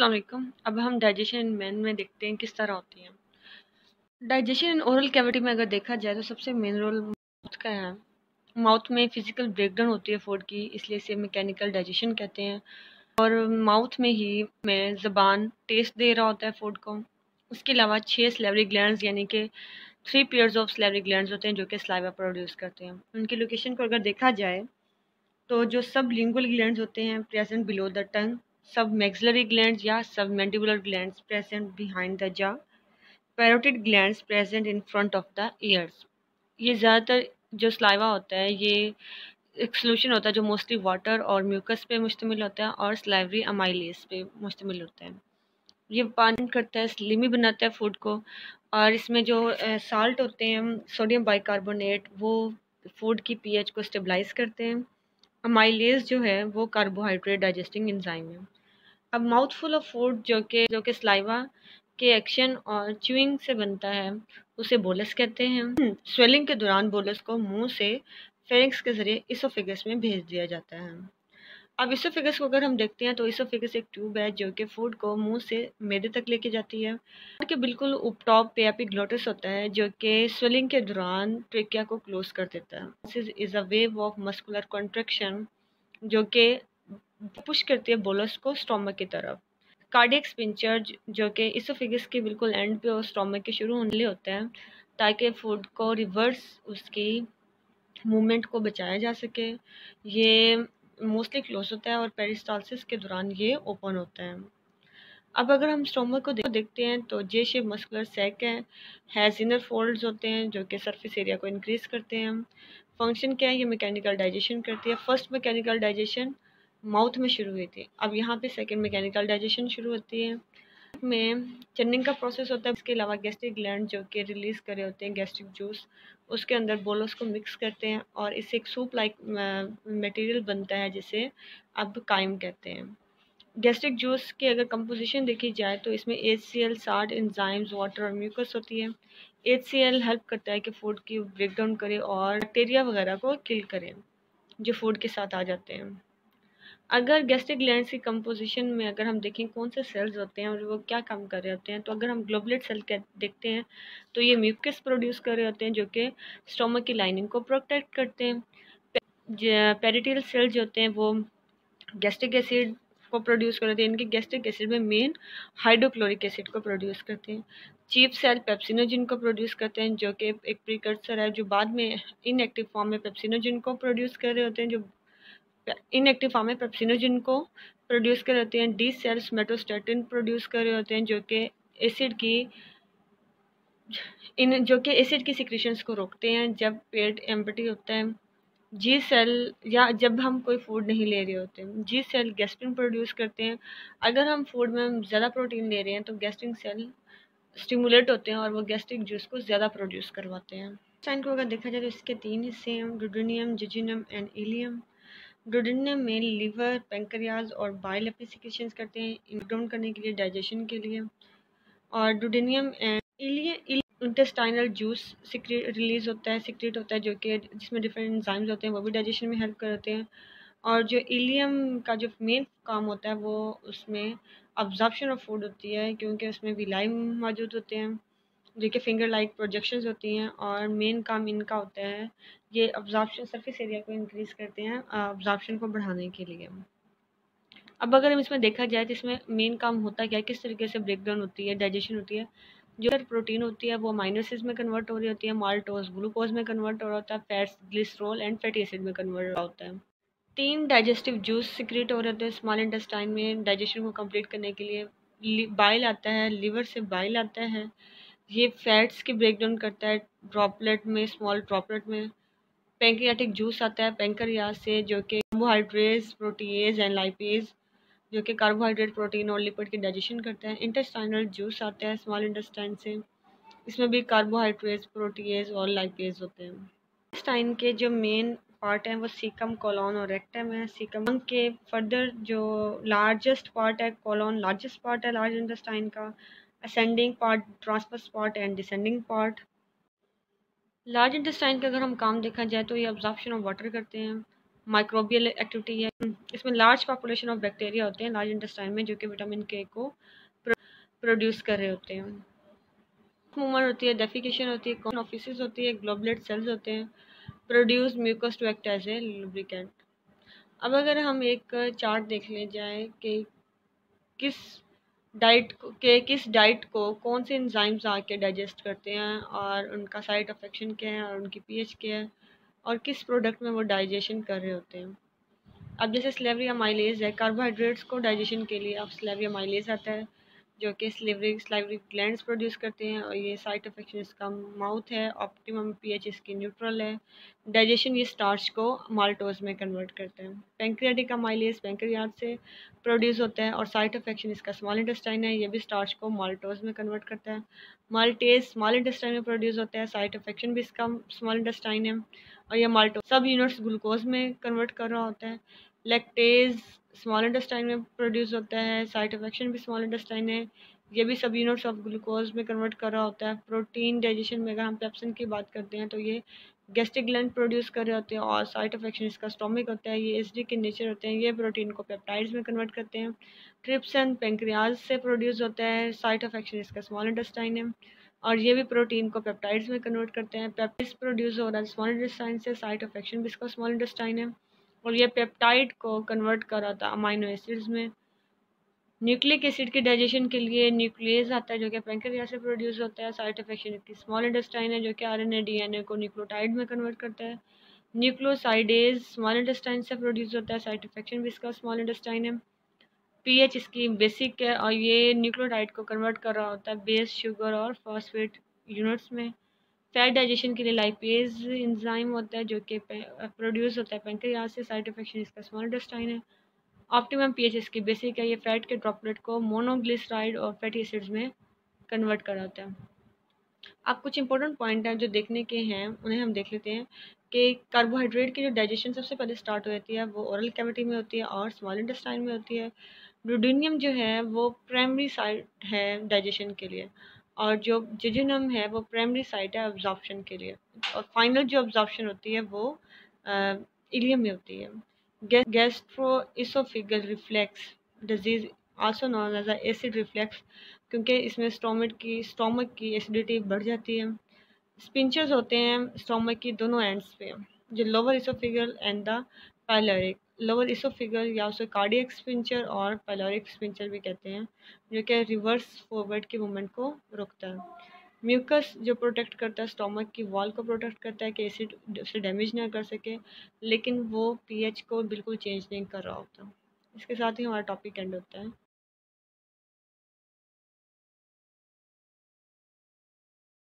अस्सलाम वालेकुम। अब हम डाइजेशन इन मैन में देखते हैं किस तरह होती है। डाइजेशन इन ओरल कैविटी में अगर देखा जाए तो सबसे मेन रोल माउथ का है। माउथ में फिजिकल ब्रेकडाउन होती है फूड की, इसलिए इसे मैकेनिकल डाइजेशन कहते हैं। और माउथ में ही में ज़बान टेस्ट दे रहा होता है फूड को। उसके अलावा 6 सलेवरी ग्लैंड्स यानी कि 3 पेयर्स ऑफ सलेवरी ग्लैंड्स होते हैं जो कि सलाइवा प्रोड्यूस करते हैं। उनकी लोकेशन को अगर देखा जाए तो जो सब लिंगुअल ग्लैंड्स होते हैं प्रेजेंट बिलो द टंग, सब मैक्सिलरी ग्लैंड्स या सब mandibular glands present behind the jaw, parotid glands present in front of the years. ये ज़्यादातर जो सलाइवा होता है ये एक सोल्यूशन होता है जो मोस्टली वाटर और म्यूकस पे मुश्तमिल होता है और सलाइवरी अमाइलेज पे मुश्तमिल होता है। ये पानी करता है, स्लिमी बनाता है फूड को। और इसमें जो साल्ट होते हैं सोडियम बाइकार्बोनेट, वो फूड की पीएच को स्टेबलाइज करते हैं। अमाइलेज जो है वो कार्बोहाइड्रेट डाइजेस्टिंग एंजाइम है। अब माउथफुल ऑफ फूड जो कि सलाइवा के एक्शन और च्यूइंग से बनता है उसे बोलस कहते हैं। स्वेलिंग के दौरान बोलस को मुंह से फेरिंक्स के जरिए इसोफेगस में भेज दिया जाता है। अब इसोफेगस को अगर हम देखते हैं तो इसोफेगस एक ट्यूब है जो कि फूड को मुंह से मैदे तक लेके जाती है। के बिल्कुल टॉप पे एपिग्लोटिस होता है जो कि स्वेलिंग के दौरान ट्रेकिया को क्लोज कर देता है। This is a wave of muscular contraction जो कि पुश करती है बोलस को स्टोमक की तरफ। कार्डियक स्पिंचर जो कि इसोफेगस के बिल्कुल एंड पे और स्टोमक के शुरू होने होता है ताकि फूड को रिवर्स उसकी मूवमेंट को बचाया जा सके। ये मोस्टली क्लोज होता है और पेरिस्टालसिस के दौरान ये ओपन होता है। अब अगर हम स्टोमक को देखते हैं तो जे शेप मस्कुलर सैक है इनर फोल्ड्स होते हैं जो कि सरफेस एरिया को इंक्रीज करते हैं। फंक्शन क्या है, ये मैकेनिकल डाइजेशन करती है। फर्स्ट मैकेनिकल डाइजेशन माउथ में शुरू हुई थी, अब यहाँ पे सेकेंड मैकेनिकल डाइजेशन शुरू होती है। में चर्निंग का प्रोसेस होता है। इसके अलावा गैस्ट्रिक ग्लैंड जो कि रिलीज करे होते हैं गैस्ट्रिक जूस, उसके अंदर बोलस को मिक्स करते हैं और इससे एक सूप लाइक मटेरियल बनता है जिसे अब काइम कहते हैं। गैस्ट्रिक जूस की अगर कंपोजिशन देखी जाए तो इसमें HCl, साल्ट, एंजाइम्स, वाटर और म्यूकस होती है। HCl हेल्प करता है कि फूड की ब्रेकडाउन करे और बैक्टीरिया वगैरह को किल करे जो फूड के साथ आ जाते हैं। अगर गैस्ट्रिक ग्लैंड्स की कंपोजिशन में अगर हम देखें कौन से सेल्स होते हैं और वो क्या काम कर रहे होते हैं, तो अगर हम ग्लोबुलेट सेल देखते हैं तो ये म्यूकस प्रोड्यूस कर रहे होते हैं जो कि स्टोमक की लाइनिंग को प्रोटेक्ट करते हैं। पेरिटल सेल्स जो होते हैं वो गैस्ट्रिक एसिड को प्रोड्यूस करते हैं। इनके गैस्ट्रिक एसिड में मेन हाइड्रोक्लोरिक एसिड को प्रोड्यूस करते हैं। चीफ सेल पेप्सिनोजिन को प्रोड्यूस करते हैं जो कि एक प्रीकर्सर है जो बाद में इनएक्टिव फॉर्म में पेप्सिनोजिन को प्रोड्यूस कर रहे होते हैं, जो इनएक्टिव फॉर्म में पेप्सिनोजिन को प्रोड्यूस कर रहे होते हैं। डी सेल्स मेटोस्टेटिन प्रोड्यूस कर रहे होते हैं जो कि एसिड की सिक्रीशंस को रोकते हैं जब पेट एम्प्टी होता है। जी सेल या जब हम कोई फूड नहीं ले रहे होते हैं, जी सेल गैस्ट्रिन प्रोड्यूस करते हैं। अगर हम फूड में ज़्यादा प्रोटीन ले रहे हैं तो गैस्ट्रिक सेल स्टिमुलेट होते हैं और वो गैस्ट्रिक जूस को ज़्यादा प्रोड्यूस करवाते हैं। साइन को अगर देखा जाए तो इसके 3 हिस्से हैं, डुडेनियम, जिजिनम एंड इलियम। डुडेनियम में लीवर, पैंक्रियाज और बाइल अपनी सिक्रीशंस करते हैं ब्रेकडाउन करने के लिए, डाइजेशन के लिए। और डुडेनियम एंड इंटेस्टाइनल जूस रिलीज होता है, सिक्रेट होता है जो कि जिसमें डिफरेंट एंजाइम्स होते हैं वो भी डाइजेशन में हेल्प करते हैं। और जो इलियम का जो मेन काम होता है वो उसमें अब्जॉर्प्शन ऑफ फूड होती है क्योंकि उसमें विलाई मौजूद होते हैं जो कि फिंगर लाइक प्रोजेक्शंस होती हैं और मेन काम इनका होता है ये अब्जॉर्प्शन, सरफेस एरिया को इंक्रीज करते हैं अब्जॉर्प्शन को बढ़ाने के लिए। अब अगर हम इसमें देखा जाए तो इसमें मेन काम होता क्या है, किस तरीके से ब्रेकडाउन होती है, डाइजेशन होती है। जो प्रोटीन होती है वो अमीनो एसिड्स में कन्वर्ट हो रही होती है, माल्टोज ग्लूकोज में कन्वर्ट हो रहा होता है, fats glycerol and fatty acid में कन्वर्ट होता है। 3 डाइजेस्टिव जूस सिक्रेट हो रहे होते हैं स्मॉल इंटेस्टाइन में डाइजेशन को कंप्लीट करने के लिए। बाइल आता है, लिवर से बाइल आता है, ये फैट्स की ब्रेकडाउन करता है ड्रॉपलेट में, स्मॉल ड्रॉपलेट में। पैंक्रियाटिक जूस आता है पैंक्रियाज से जो कि कार्बोहाइड्रेट्स, प्रोटीएज एंड लाइपेज जो कि कार्बोहाइड्रेट, प्रोटीन और लिपिड की डाइजेशन करता है। इंटेस्टाइनल जूस आता है स्मॉल इंटेस्टाइन से, इसमें भी कार्बोहाइड्रेट्स, प्रोटीएज और लाइपेज होते हैं। इंटेस्टाइन के जो मेन पार्ट हैं वो सीकम, कोलोन और रेक्टम है। सीकम के फर्दर जो लार्जेस्ट पार्ट है कोलोन, लार्जेस्ट पार्ट है लार्ज इंटेस्टाइन का, ascending part, transverse part and descending part. Large intestine का अगर हम काम देखा जाए तो ये अब्जॉर्प्शन ऑफ वाटर करते हैं, माइक्रोबियल एक्टिविटी है। इसमें लार्ज पॉपुलेशन ऑफ बैक्टीरिया होते हैं लार्ज इंटेस्टाइन में, जो कि विटामिन के को प्रोड्यूस कर रहे होते हैं। मूवमेंट होती है, डेफिकेशन होती है, कॉनऑफिसिस होती है, ग्लोबुलेट सेल्स होते हैं, produce mucus to act as a lubricant. अब अगर हम एक चार्ट देख ले जाए कि किस किस डाइट को कौन से एंजाइम्स आके डाइजेस्ट करते हैं और उनका साइड अफेक्शन क्या है और उनकी पीएच क्या है और किस प्रोडक्ट में वो डाइजेशन कर रहे होते हैं। अब जैसे स्लेवरी अमाइलेज है, कार्बोहाइड्रेट्स को डाइजेशन के लिए अब स्लेवरी अमाइलेज आता है, जो कि स्लाइवरी ग्लैंड्स प्रोड्यूस करते हैं और ये साइट अफेक्शन इसका माउथ है, ऑप्टिमम पीएच इसकी न्यूट्रल है, डाइजेशन ये स्टार्च को माल्टोज में कन्वर्ट करते हैं। पेंक्रियाटिक अमाइलेज पेंक्रियाज से प्रोड्यूस होता है और साइट अफेक्शन इसका स्मॉल इंटेस्टाइन है, ये भी स्टार्च को माल्टोज में कन्वर्ट करता है। माल्टेज स्मॉल इंटेस्टाइन में प्रोड्यूस होता है, साइट अफेक्शन भी इसका स्मॉल इंटेस्टाइन है और ये माल्टोज सब यूनिट्स ग्लूकोज में कन्वर्ट कर रहा होता है। लैक्टेज स्मॉल इंटेस्टाइन में प्रोड्यूस होता है, साइट अफेक्शन भी स्मॉल इंटेस्टाइन है, ये भी सब यूनिट्स ऑफ ग्लूकोज में कन्वर्ट कर रहा होता है। प्रोटीन डाइजेशन में अगर हम पेप्सिन की बात करते हैं तो ये गैस्ट्रिक ग्लैंड प्रोड्यूस कर रहे होते हैं और साइट अफेक्शन इसका स्टोमिक होता है, ये एसिडिक इन नेचर होते हैं, ये प्रोटीन को पेप्टाइड्स में कन्वर्ट करते हैं। ट्रिप्सिन पेंक्रियाज से प्रोड्यूस होता है, साइट अफेक्शन इसका स्मॉल इंटेस्टाइन है और ये भी प्रोटीन को पेप्टाइड्स में कन्वर्ट करते हैं। पेप्टाइड्स प्रोड्यूस हो रहा है स्मॉल इंटेस्टाइन से, साइट अफेक्शन भी इसका स्मॉल इंटेस्टाइन है और ये पेप्टाइड को कन्वर्ट कर रहा था अमाइनो एसिड्स में। न्यूक्लिक एसिड के डाइजेशन के लिए न्यूक्लियस आता है, जो कि पेंक्रियाज से प्रोड्यूस होता है। साइट अफेक्शन की स्मॉल इंटेस्टाइन है, जो कि आरएनए डीएनए को न्यूक्लियोटाइड में कन्वर्ट करता है। न्यूक्लियोसाइडेज स्मॉल इंटेस्टाइन से प्रोड्यूस होता है, साइट अफेक्शन भी इसका स्मॉल इंटेस्टाइन है। पीएच इसकी बेसिक है और ये न्यूक्लियोटाइड को कन्वर्ट कर रहा होता है बेस शुगर और फॉस्फेट यूनिट्स में। फैट डाइजेशन के लिए लाइपेज एंजाइम होता है, जो कि प्रोड्यूस होता है पेंक्रियाज से, साइट अफेक्शन इसका स्मॉल इंटेस्टाइन है। ऑप्टिमम पीएच इसकी बेसिक है, ये फैट के ड्रॉपलेट को मोनोग्लिसराइड और फैटी एसिड्स में कन्वर्ट कराता है। अब कुछ इंपॉर्टेंट पॉइंट हैं जो देखने के हैं, उन्हें हम देख लेते हैं कि कार्बोहाइड्रेट की जो डाइजेशन सबसे पहले स्टार्ट हो जाती है वो ओरल कैविटी में होती है और स्मॉल इंटेस्टाइन में होती है। डुडेनियम जो है वो प्राइमरी साइट है डाइजेशन के लिए और जो जेजुनम है वो प्राइमरी साइट है अब्जॉर्प्शन के लिए और फाइनल जो अब्जॉर्प्शन होती है वो इलियम में होती है। Gastroesophageal reflux disease also known as acid reflux, क्योंकि इसमें स्टोमक की एसिडिटी बढ़ जाती है। स्पिंचर्स होते हैं स्टोमक की दोनों एंड्स पे, जो lower oesophageal and the pyloric. Lower oesophageal या उसे कार्डियक स्पिंचर और पाइलोरिक स्पिंचर भी कहते हैं, जो कि रिवर्स फॉरवर्ड के मूवमेंट को रोकता है। म्यूकस जो प्रोटेक्ट करता है स्टोमक की वॉल को प्रोटेक्ट करता है कि एसिड उसे डैमेज ना कर सके, लेकिन वो पीएच को बिल्कुल चेंज नहीं कर रहा होता। इसके साथ ही हमारा टॉपिक एंड होता है।